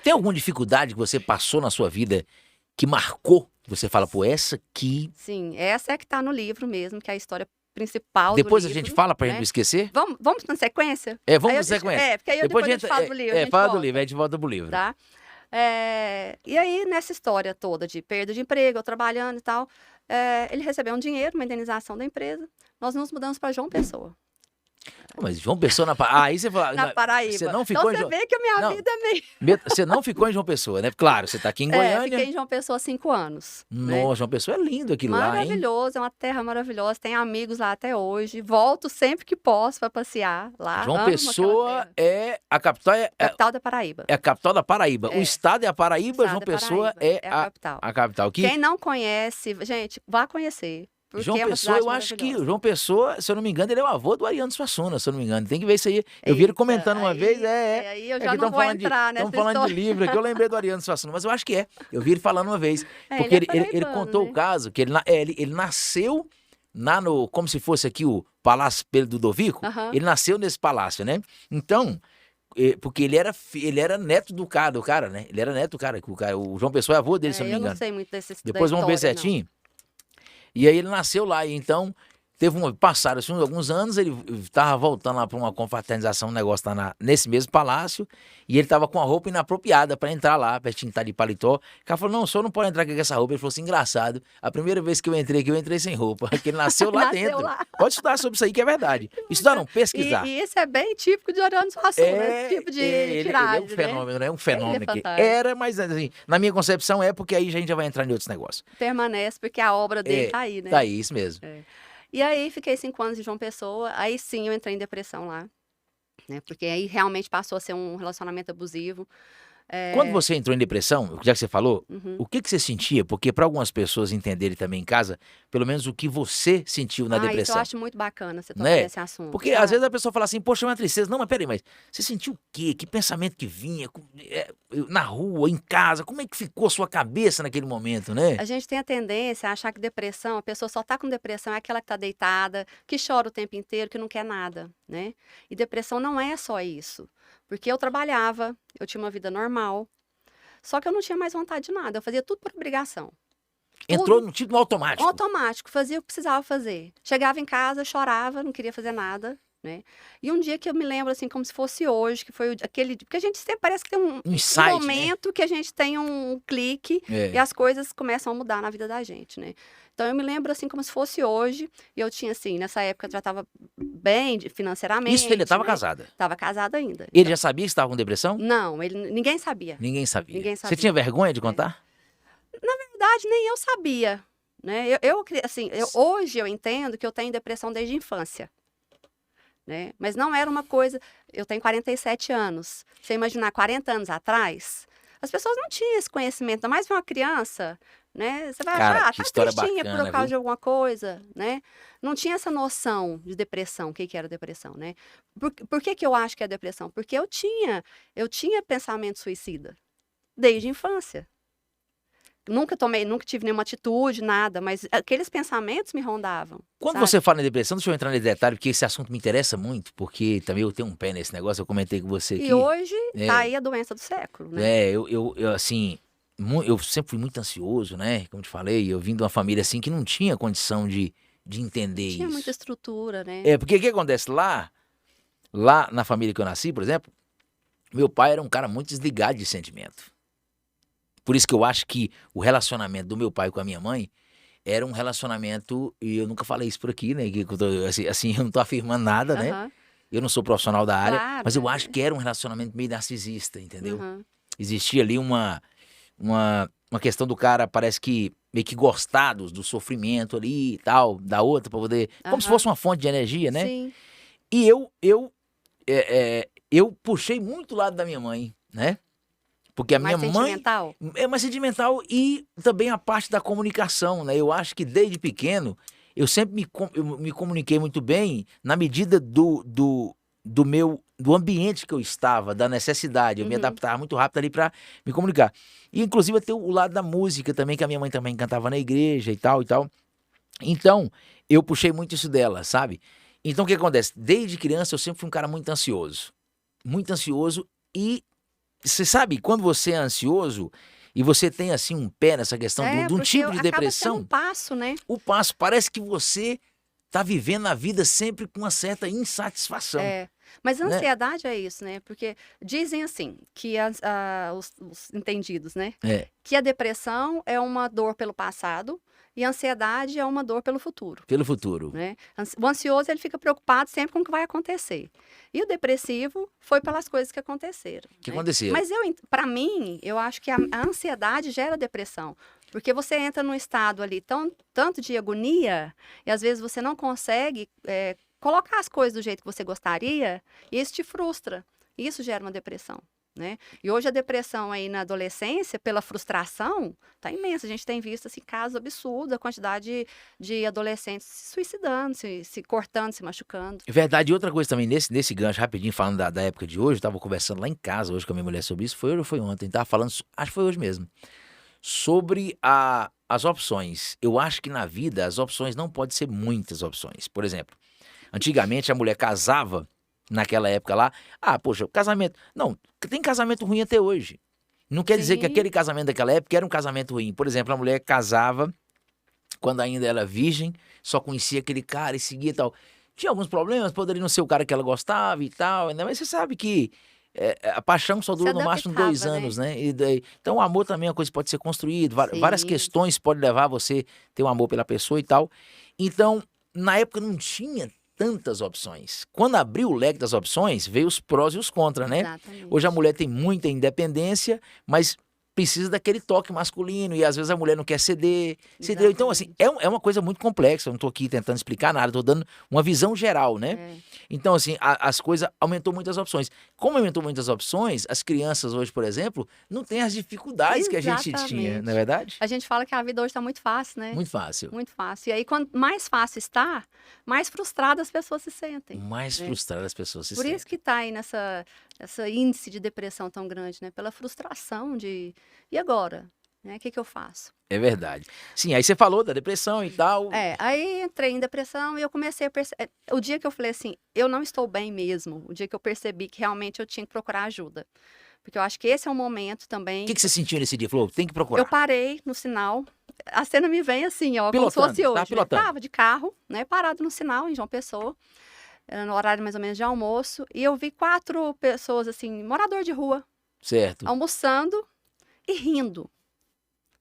Tem alguma dificuldade que você passou na sua vida que marcou? Que você fala, pô, essa aqui... Sim, essa é que tá no livro mesmo, que é a história principal Depois do a livro, gente fala pra gente né? não esquecer? Vamos na sequência? Vamos Aí na eu sequência. porque aí depois a gente fala do livro, a gente fala do volta, livro, a gente volta pro livro. tá? E aí, nessa história toda de perda de emprego, eu trabalhando e tal, ele recebeu um dinheiro, uma indenização da empresa. Nós nos mudamos para João Pessoa, Pô, mas João Pessoa aí você fala, na você Paraíba. não Então ficou em você João... vê que a minha Não, vida é meio... você não ficou em João Pessoa, né? Claro, você tá aqui em Goiânia. Fiquei em João Pessoa há 5 anos, né? Nossa, João Pessoa é lindo aquilo lá, hein? Maravilhoso, é uma terra maravilhosa, tem amigos lá até hoje. Volto sempre que posso para passear lá. João Amo Pessoa aquela terra. a capital, Capital da Paraíba. é a capital da Paraíba. O É. estado é a Paraíba, Estado João é Pessoa Paraíba, é a capital. a capital. Quem não conhece, gente, vá conhecer. Porque João é uma Pessoa, cidade eu acho que maravilhosa. João Pessoa, se eu não me engano, ele é o avô do Ariano Suassuna, se eu não me engano. Tem que ver isso aí. Eu vi ele comentando uma vez, Aí eu já que não vou entrar nessa estamos falando de história. livro aqui, eu lembrei do Ariano Suassuna, mas eu acho que é. Eu vi ele falando uma vez. Porque Ele é ele paraibano, contou né? o caso, que ele nasceu como se fosse aqui o Palácio Pedro Ludovico, Aham. ele nasceu nesse palácio, né? Então, porque ele era neto do cara, né? Ele era neto do cara, o João Pessoa é avô dele, se eu não me Eu não engano. sei muito desse Depois da vamos ver história, não. certinho. E aí ele nasceu lá, e então passaram assim, alguns anos, ele estava voltando lá para uma confraternização, um negócio lá nesse mesmo palácio, e ele estava com a roupa inapropriada para entrar lá, pertinho tá de paletó. O cara falou, não, o senhor não pode entrar aqui com essa roupa. Ele falou assim, engraçado, a primeira vez que eu entrei aqui, eu entrei sem roupa, porque ele nasceu lá Nasceu dentro. lá. Pode estudar sobre isso aí, que é verdade. Estudar não, pesquisar. E isso é bem típico de Ariano Suassuna, esse tipo de ele é tiragem, um fenômeno, né? Um Ele fenômeno é que fantástico. era, mas assim, na minha concepção porque aí a gente já vai entrar em outros negócios. Permanece, porque a obra dele tá aí, né? Tá aí, isso mesmo. E aí, fiquei 5 anos em João Pessoa, aí sim eu entrei em depressão lá, né? Porque aí realmente passou a ser um relacionamento abusivo. Quando você entrou em depressão, já que você falou, Uhum. o que você sentia? Porque para algumas pessoas entenderem também em casa, pelo menos o que você sentiu na Isso eu depressão. acho muito bacana você tocar Né? nesse assunto. Porque às vezes a pessoa fala assim, poxa, é uma tristeza. Não, mas peraí, mas você sentiu o quê? Que pensamento que vinha? Na rua, em casa? Como é que ficou a sua cabeça naquele momento, né? A gente tem a tendência a achar que depressão, a pessoa só tá com depressão, é aquela que tá deitada, que chora o tempo inteiro, que não quer nada, né? E depressão não é só isso. Porque eu trabalhava, eu tinha uma vida normal, só que eu não tinha mais vontade de nada, eu fazia tudo por obrigação. Entrou no tipo no automático. Automático, fazia o que precisava fazer. Chegava em casa, chorava, não queria fazer nada, né? E um dia que eu me lembro, assim, como se fosse hoje, que foi aquele... Porque a gente sempre parece que tem um insight, momento que a gente tem um clique e as coisas começam a mudar na vida da gente, né? Então, eu me lembro, assim, como se fosse hoje. E eu tinha, assim, nessa época, eu já estava bem financeiramente. Isso, ele estava né? casada? Estava casada ainda. Ele já sabia que estava com depressão? Não, ninguém sabia. Ninguém sabia. Ninguém sabia. Você tinha vergonha de contar? Na verdade, nem eu sabia, né? Hoje eu entendo que eu tenho depressão desde a infância, né? Mas não era uma coisa... Eu tenho 47 anos. Você imaginar 40 anos atrás, as pessoas não tinham esse conhecimento, ainda mais pra uma criança, né? Você vai achar, que tá história tristinha bacana, por causa viu? de alguma coisa, né? Não tinha essa noção de depressão, o que era depressão, né? Por que eu acho que é depressão? Porque eu tinha pensamento suicida desde a infância. Nunca tive nenhuma atitude, nada, mas aqueles pensamentos me rondavam. Quando sabe? você fala em depressão, deixa eu entrar nesse detalhe, porque esse assunto me interessa muito, porque também eu tenho um pé nesse negócio, eu comentei com você aqui. E hoje tá aí a doença do século, né? Eu assim, eu sempre fui muito ansioso, né? Como te falei, eu vim de uma família assim que não tinha condição de entender isso. Tinha muita estrutura, né? Porque o que acontece lá na família que eu nasci, por exemplo, meu pai era um cara muito desligado de sentimento. Por isso que eu acho que o relacionamento do meu pai com a minha mãe era um relacionamento, e eu nunca falei isso por aqui, né? Assim, eu não tô afirmando nada, né? Eu não sou profissional da área, Claro, mas eu acho que era um relacionamento meio narcisista, entendeu? Uhum. Existia ali uma questão do cara, parece que meio que gostar do sofrimento ali e tal, da outra, pra poder... Como se fosse uma fonte de energia, né? Sim. E eu puxei muito o lado da minha mãe, né? Porque a minha mãe sentimental? é mais sentimental e também a parte da comunicação, né? Eu acho que desde pequeno eu sempre me comuniquei muito bem na medida do ambiente que eu estava, da necessidade. Eu me adaptava muito rápido ali para me comunicar. E inclusive tem o lado da música também, que a minha mãe também cantava na igreja e tal e tal. Então, eu puxei muito isso dela, sabe? Então o que acontece? Desde criança eu sempre fui um cara muito ansioso e você sabe, quando você é ansioso e você tem assim um pé nessa questão de um porque tipo de acaba sendo depressão, um passo, né? o passo parece que você tá vivendo a vida sempre com uma certa insatisfação, Mas a né? ansiedade é isso, né? Porque dizem assim, que os entendidos, né? É, Que a depressão é uma dor pelo passado e a ansiedade é uma dor pelo futuro. pelo futuro. Né? O ansioso ele fica preocupado sempre com o que vai acontecer. E o depressivo foi pelas coisas que aconteceram. Que né? aconteceram. Mas para mim, eu acho que a ansiedade gera depressão. Porque você entra num estado ali tanto de agonia, e às vezes você não consegue colocar as coisas do jeito que você gostaria, e isso te frustra. E isso gera uma depressão. Né? E hoje a depressão aí na adolescência, pela frustração, tá imensa. A gente tem visto assim, casos absurdos, a quantidade de adolescentes se suicidando, se cortando, se machucando. Verdade, e outra coisa também, nesse gancho, rapidinho, falando da época de hoje, eu tava conversando lá em casa hoje com a minha mulher sobre isso, foi hoje ou foi ontem, tava falando, acho que foi hoje mesmo, sobre as opções. Eu acho que na vida as opções não podem ser muitas opções. Por exemplo, antigamente a mulher casava, naquela época lá, poxa, casamento. Não, tem casamento ruim até hoje. Não quer dizer que Sim. aquele casamento daquela época era um casamento ruim. Por exemplo, a mulher casava quando ainda era virgem, só conhecia aquele cara e seguia e tal. Tinha alguns problemas, poderia não ser o cara que ela gostava e tal, né? Mas você sabe que a paixão só dura no máximo 2 adaptava, né? anos, né? Então o amor também é uma coisa que pode ser construído, várias Sim. questões podem levar você a ter um amor pela pessoa e tal. Então, na época não tinha tantas opções. Quando abriu o leque das opções, veio os prós e os contras, né? Exatamente. Hoje a mulher tem muita independência, mas precisa daquele toque masculino e às vezes a mulher não quer ceder. Você entendeu? Então, assim, é uma coisa muito complexa. Eu não tô aqui tentando explicar nada, tô dando uma visão geral, né? É. Então, assim, as coisas aumentou muitas opções. Como aumentou muitas opções, as crianças hoje, por exemplo, não têm as dificuldades que a gente tinha, Exatamente. não é verdade? A gente fala que a vida hoje está muito fácil, né? Muito fácil. Muito fácil. E aí, quanto mais fácil está, mais frustradas as pessoas se sentem. Mais né? frustradas as pessoas se Por sentem. isso que está aí essa índice de depressão tão grande, né? Pela frustração de... E agora? Né? O que eu faço? É verdade. Sim, aí você falou da depressão e tal. Aí entrei em depressão e eu comecei a perceber... O dia que eu falei assim, eu não estou bem mesmo, o dia que eu percebi que realmente eu tinha que procurar ajuda. Porque eu acho que esse é um momento também... O que você sentiu nesse dia? Falou, tem que procurar. Eu parei no sinal, a cena me vem assim, ó, Pilotando, como se fosse tá hoje. pilotando. Tava de carro, né, parado no sinal em João Pessoa, no horário mais ou menos de almoço, e eu vi 4 pessoas, assim, morador de rua, Certo. almoçando e rindo.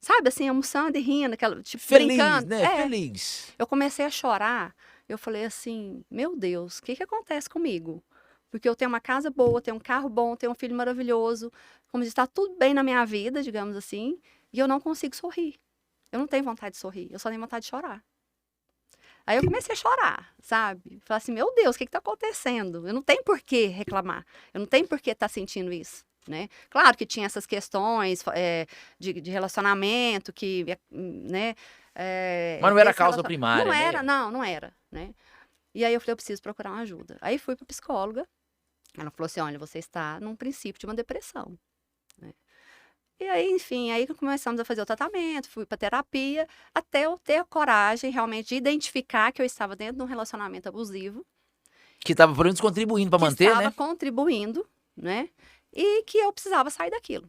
Sabe, assim, almoçando e rindo, aquela, tipo, Feliz, brincando. né? Feliz. Eu comecei a chorar, eu falei assim, meu Deus, o que acontece comigo? Porque eu tenho uma casa boa, tenho um carro bom, tenho um filho maravilhoso, como diz, está tudo bem na minha vida, digamos assim, e eu não consigo sorrir. Eu não tenho vontade de sorrir, eu só tenho vontade de chorar. Aí eu comecei a chorar, sabe? Falei assim, meu Deus, o que está acontecendo? Eu não tenho por que reclamar, eu não tenho por que estar sentindo isso, né? Claro que tinha essas questões de relacionamento, que, né? Mas não era a causa primária, não né? era, não era, né? E aí eu falei, eu preciso procurar uma ajuda. Aí fui para psicóloga, ela falou assim, olha, você está num princípio de uma depressão, né? E aí, enfim, aí começamos a fazer o tratamento, fui para terapia, até eu ter a coragem realmente de identificar que eu estava dentro de um relacionamento abusivo. Que estava, por menos, contribuindo para manter, que estava né? contribuindo, né? E que eu precisava sair daquilo.